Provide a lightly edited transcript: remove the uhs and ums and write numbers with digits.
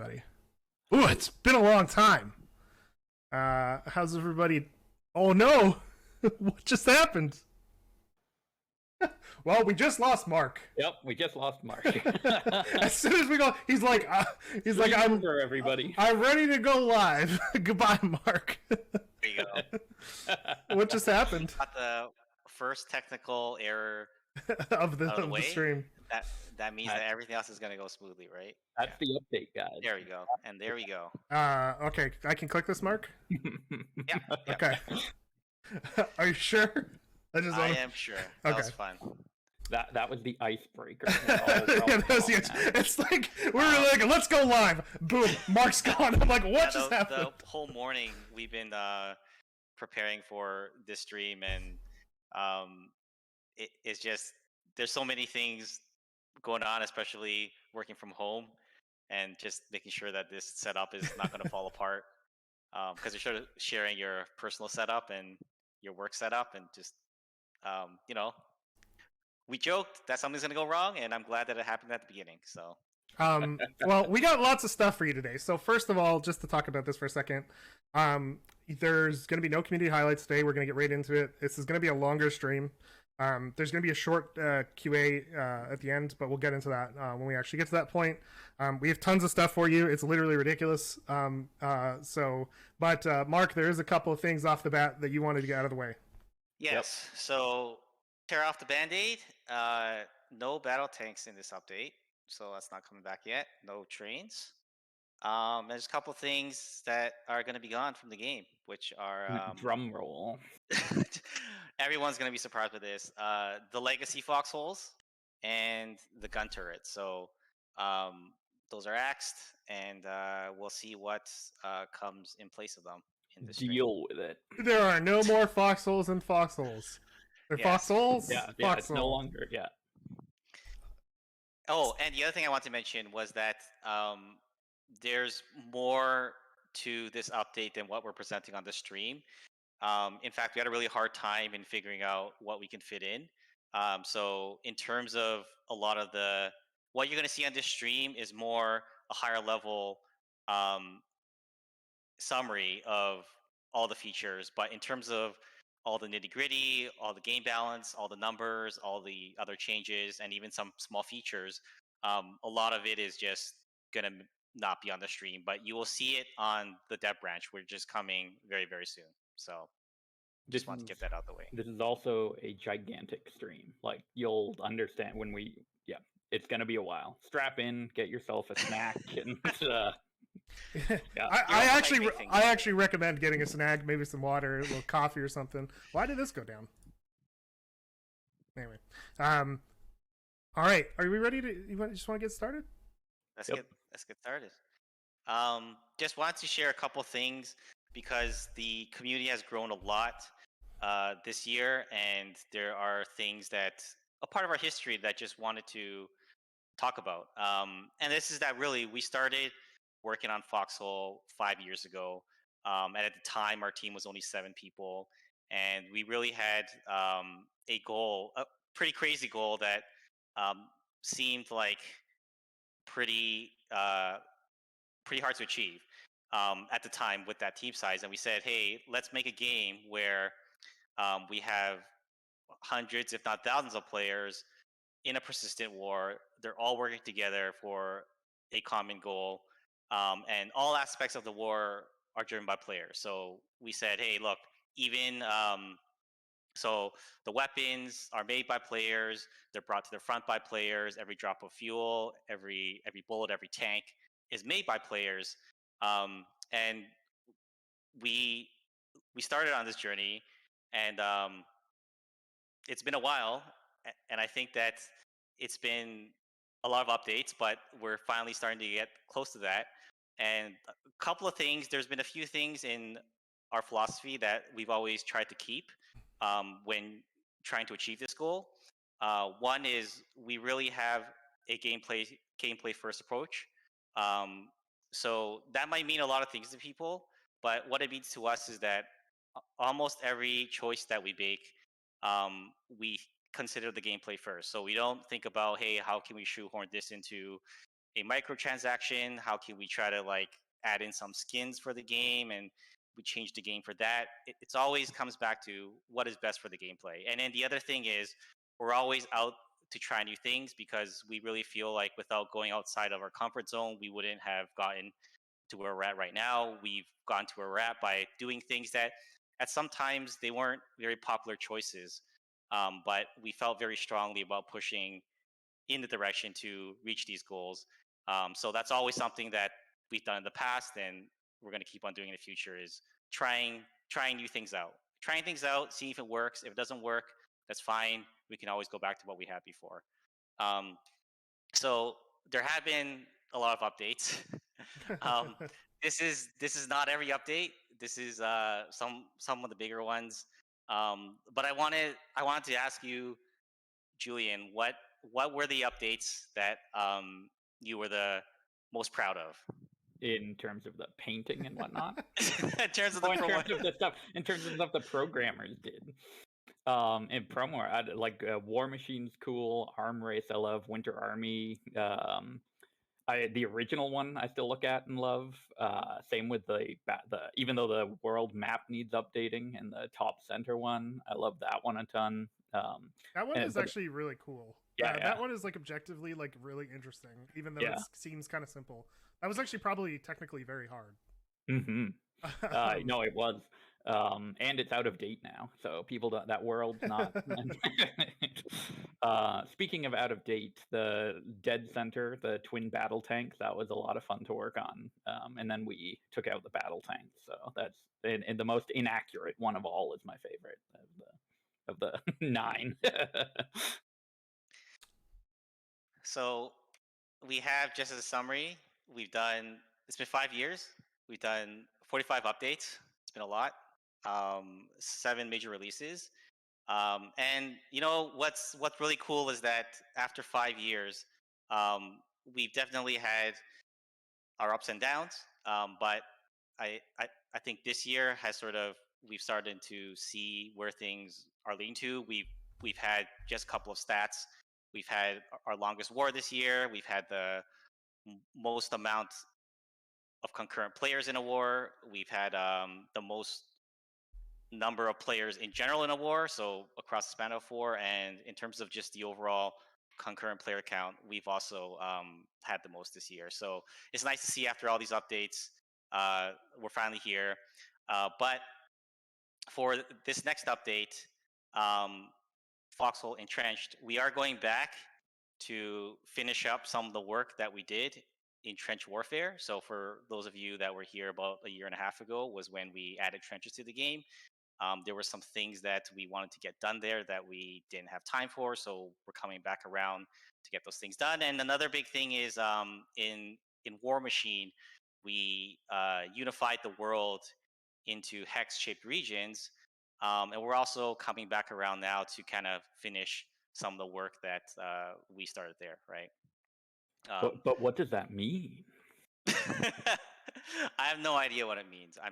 everybody. Ooh, it's been a long time. How's everybody? Oh no, what just happened? Well, we just lost Mark. Yep, we just lost Mark. As soon as we go, he's like, I'm for everybody. I'm ready to go live. Goodbye, Mark. There you go. What just happened Got the first technical error of the out of the way. stream? That means that everything else is going to go smoothly, right? That's the update, guys. There we go. And there we go. Okay, I can click this, Mark. Yeah. Okay. Are you sure? I am sure. That was fun. That was the icebreaker. It's like we're like, let's go live. Boom, Mark's gone. I'm like, what just happened? The whole morning we've been preparing for this stream, and it's just there's so many things going on, especially working from home, and just making sure that this setup is not going to fall apart. Because you're sort of sharing your personal setup and your work setup, and just we joked that something's gonna go wrong, and I'm glad that it happened at the beginning. So, well, we got lots of stuff for you today. So first of all, just to talk about this for a second, there's gonna be no community highlights today. We're gonna get right into it. This is gonna be a longer stream. There's gonna be a short QA at the end, but we'll get into that when we actually get to that point. We have tons of stuff for you. It's literally ridiculous. Mark, there is a couple of things off the bat that you wanted to get out of the way. Yes. Yep. So tear off the band-aid. No battle tanks in this update, so that's not coming back yet. No trains. There's a couple things that are going to be gone from the game, which are drum roll. Everyone's going to be surprised with this. The legacy foxholes and the gun turret. So those are axed, and we'll see what comes in place of them. Deal with it. There are no more foxholes and foxholes. They're foxholes? Yeah, it's no longer, Oh, and the other thing I want to mention was that there's more to this update than what we're presenting on the stream. In fact, we had a really hard time in figuring out what we can fit in. So in terms of a lot of what you're going to see on this stream is more a higher level summary of all the features, but in terms of all the nitty-gritty, all the game balance, all the numbers, all the other changes, and even some small features, a lot of it is just gonna not be on the stream, but you will see it on the dev branch, which is coming very, very soon. So just want to get that out of the way. This is also a gigantic stream. Like, you'll understand when it's gonna be a while. Strap in, get yourself a snack, and I actually recommend getting a snack, maybe some water, a little coffee or something. Why did this go down? Anyway, all right, are we ready to? Just want to get started? Let's get started. Just wanted to share a couple things because the community has grown a lot this year, and there are things that a part of our history that just wanted to talk about. And this is that really we started working on Foxhole 5 years ago. And at the time, our team was only 7 people. And we really had a goal, a pretty crazy goal that seemed like pretty hard to achieve at the time with that team size. And we said, hey, let's make a game where we have hundreds, if not thousands of players in a persistent war. They're all working together for a common goal. And all aspects of the war are driven by players. So we said, hey, look, even so the weapons are made by players. They're brought to the front by players. Every drop of fuel, every bullet, every tank is made by players. And we started on this journey, and it's been a while. And I think that it's been a lot of updates, but we're finally starting to get close to that. And a couple of things, there's been a few things in our philosophy that we've always tried to keep when trying to achieve this goal. One is we really have a gameplay first approach. So that might mean a lot of things to people, but what it means to us is that almost every choice that we make, we consider the gameplay first. So we don't think about, hey, how can we shoehorn this into a microtransaction? How can we try to like add in some skins for the game and we change the game for that? It's always comes back to what is best for the gameplay. And then the other thing is we're always out to try new things because we really feel like without going outside of our comfort zone, we wouldn't have gotten to where we're at right now. We've gone to where we're at by doing things that at sometimes they weren't very popular choices, but we felt very strongly about pushing in the direction to reach these goals. So that's always something that we've done in the past, and we're going to keep on doing in the future. Is trying new things out, seeing if it works. If it doesn't work, that's fine. We can always go back to what we had before. Um, so there have been a lot of updates. This is not every update. This is some of the bigger ones. But I wanted to ask you, Julian, what were the updates that you were the most proud of? In terms of the painting and whatnot. In terms of the stuff the programmers did. In promo, like War Machine's cool. Arm Race, I love. Winter Army. The original one I still look at and love. Same with the even though the world map needs updating, and the top center one, I love that one a ton. That one is actually really cool. Yeah, that one is like objectively like really interesting, even though it seems kind of simple. That was actually probably technically very hard. No, it was. And it's out of date now, so people don't, that world's not. Speaking of out of date, the Dead Center, the twin battle tanks, that was a lot of fun to work on. And then we took out the battle tanks, so that's and the most inaccurate one of all is my favorite of the 9. So we have, just as a summary, it's been 5 years. We've done 45 updates. It's been a lot. 7 major releases. And you know what's really cool is that after 5 years, we've definitely had our ups and downs. But I think this year has we've started to see where things are leading to. We've had just a couple of stats. We've had our longest war this year. We've had the most amount of concurrent players in a war. We've had the most number of players in general in a war, so across the span of war. And in terms of just the overall concurrent player count, we've also had the most this year. So it's nice to see after all these updates, we're finally here. But for this next update, Foxhole Entrenched, we are going back to finish up some of the work that we did in trench warfare. So for those of you that were here about a year and a half ago, was when we added trenches to the game. There were some things that we wanted to get done there that we didn't have time for, so we're coming back around to get those things done. And another big thing is in War Machine, we unified the world into hex-shaped regions, and we're also coming back around now to kind of finish some of the work that we started there, right? But what does that mean? I have no idea what it means. I'm